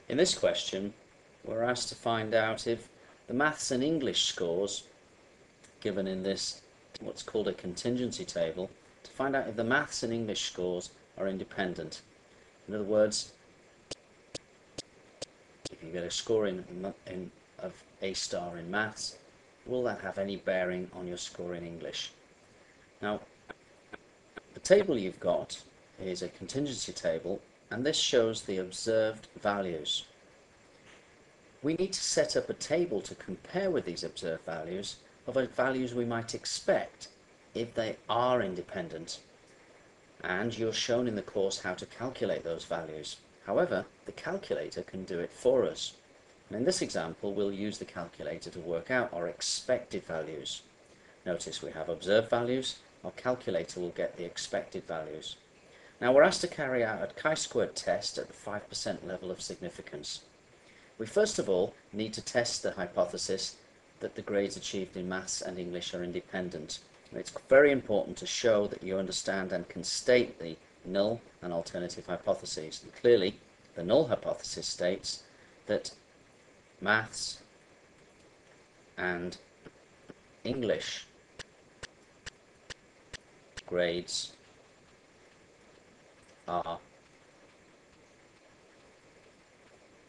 In this question, we're asked to find out if the maths and English scores given in this what's called a contingency table, to find out if the maths and English scores are independent. In other words, if you get a score of A star in maths, will that have any bearing on your score in English? Now, the table you've got is a contingency table, and this shows the observed values. We need to set up a table to compare with these observed values of values we might expect if they are independent. And you're shown in the course how to calculate those values. However, the calculator can do it for us. And in this example, we'll use the calculator to work out our expected values. Notice we have observed values. Our calculator will get the expected values. Now we're asked to carry out a chi-squared test at the 5% level of significance. We first of all need to test the hypothesis that the grades achieved in maths and English are independent. And it's very important to show that you understand and can state the null and alternative hypotheses. And clearly, the null hypothesis states that maths and English grades are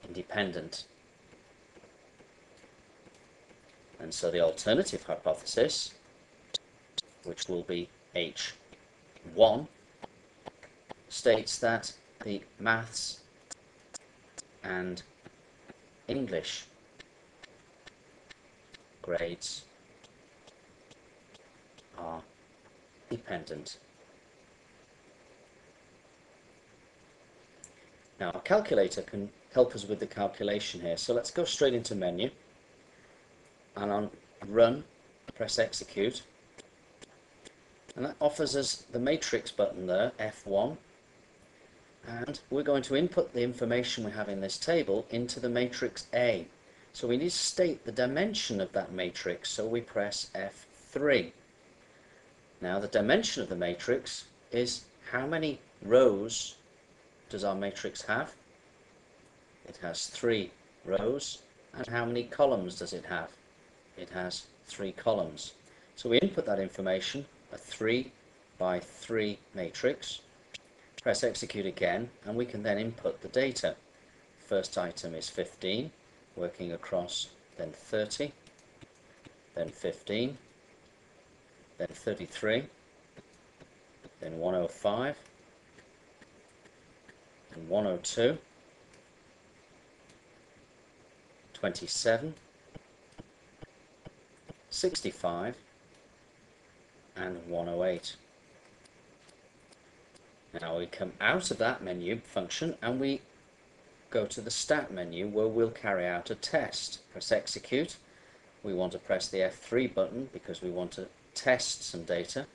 independent. And so the alternative hypothesis, which will be H1, states that the maths and English grades are dependent. Now, our calculator can help us with the calculation here, so let's go straight into menu, and on run, press execute, and that offers us the matrix button there, F1, and we're going to input the information we have in this table into the matrix A. So we need to state the dimension of that matrix, so we press F3. Now the dimension of the matrix is how many rows does our matrix have? It has 3 rows. And how many columns does it have? It has 3 columns. So we input that information, a 3 by 3 matrix, press execute again, and we can then input the data. First item is 15, working across, then 30, then 15, then 33, then 105, then 102, 27, 65, and 108. Now we come out of that menu function and we go to the stat menu where we'll carry out a test. Press execute. We want to press the F3 button because we want to test some data,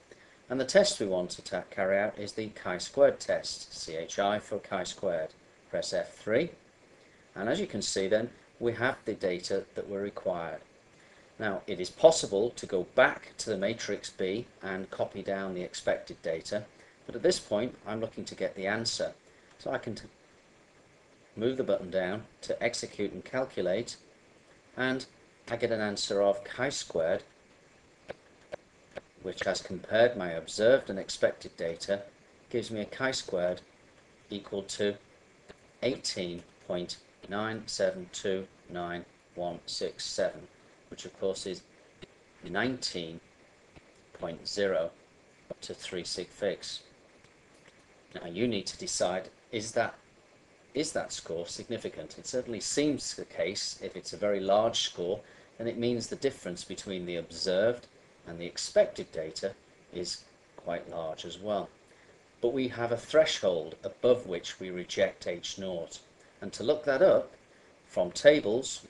and the test we want to carry out is the chi-squared test, CHI for chi-squared. Press F3, and as you can see then we have the data that were required. Now it is possible to go back to the matrix B and copy down the expected data, but at this point I'm looking to get the answer, so I can move the button down to execute and calculate, and I get an answer of chi-squared, which has compared my observed and expected data, gives me a chi-squared equal to 18.9729167, which of course is 19.0 up to 3 sig figs. Now you need to decide, is that score significant? It certainly seems the case. If it's a very large score, then it means the difference between the observed and the expected data is quite large as well. But we have a threshold above which we reject H0, and to look that up from tables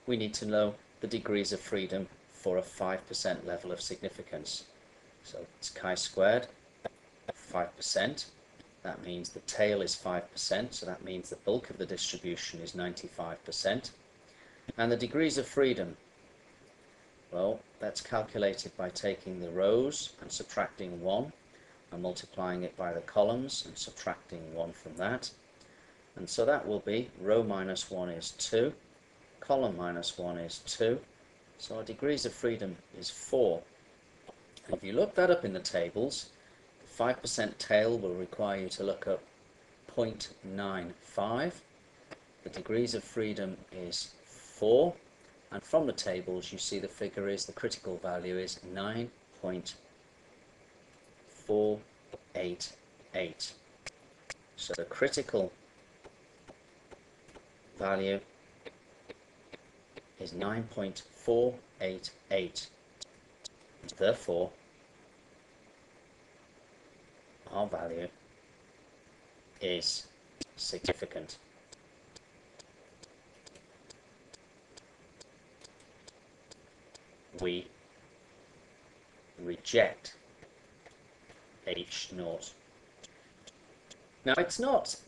we need to know the degrees of freedom for a 5% level of significance. So it's chi-squared 5%. That means the tail is 5%, so that means the bulk of the distribution is 95%. And the degrees of freedom, well, that's calculated by taking the rows and subtracting 1 and multiplying it by the columns and subtracting 1 from that. And so that will be row minus 1 is 2, column minus 1 is 2, so our degrees of freedom is 4. And if you look that up in the tables, the 5% tail will require you to look up 0.95. The degrees of freedom is 4, and from the tables you see the figure is, the critical value is 9.488. So the critical value is 9.488. Therefore, our value is significant. We reject H0. Now it's not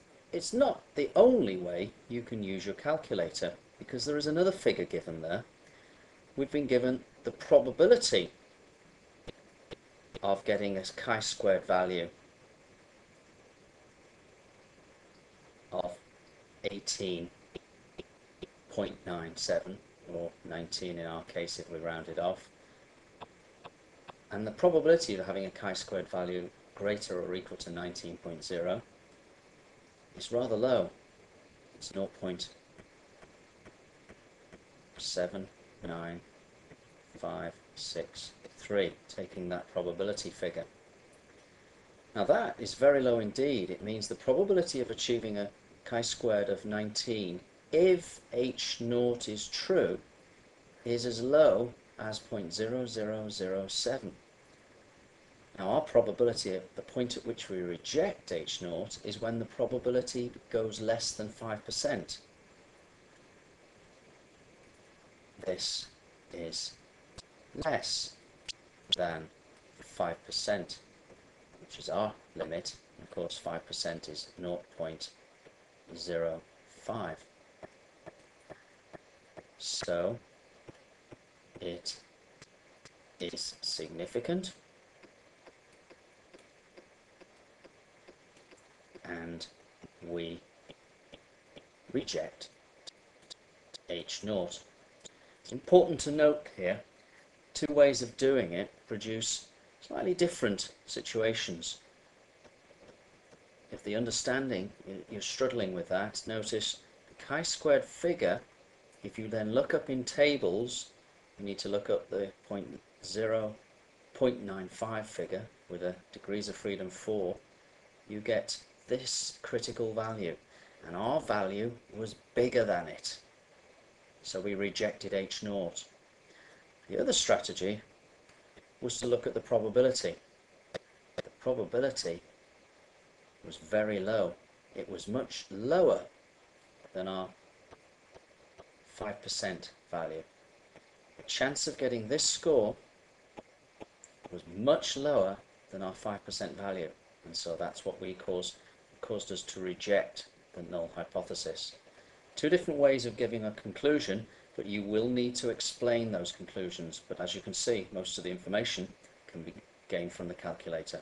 the only way you can use your calculator, because there is another figure given there. We've been given the probability of getting a chi-squared value of 18.97, or 19 in our case if we round it off. And the probability of having a chi-squared value greater or equal to 19.0 is rather low. It's 0.79563, taking that probability figure. Now that is very low indeed. It means the probability of achieving a chi-squared of 19, if H0 is true, is as low as 0.0007. Now our probability at the point at which we reject H0 is when the probability goes less than 5%. This is less than 5%, which is our limit. Of course, 5% is 0.05. So it is significant, and we reject H0. It's important to note here, two ways of doing it produce slightly different situations. If the understanding, you're struggling with that, notice the chi-squared figure, if you then look up in tables, you need to look up the 0.95 figure with a degrees of freedom 4, you get this critical value, and our value was bigger than it, so we rejected H0. The other strategy was to look at the probability. The probability was very low. It was much lower than our 5% value. The chance of getting this score was much lower than our 5% value, and so that's what caused us to reject the null hypothesis. Two different ways of giving a conclusion, but you will need to explain those conclusions. But as you can see, most of the information can be gained from the calculator.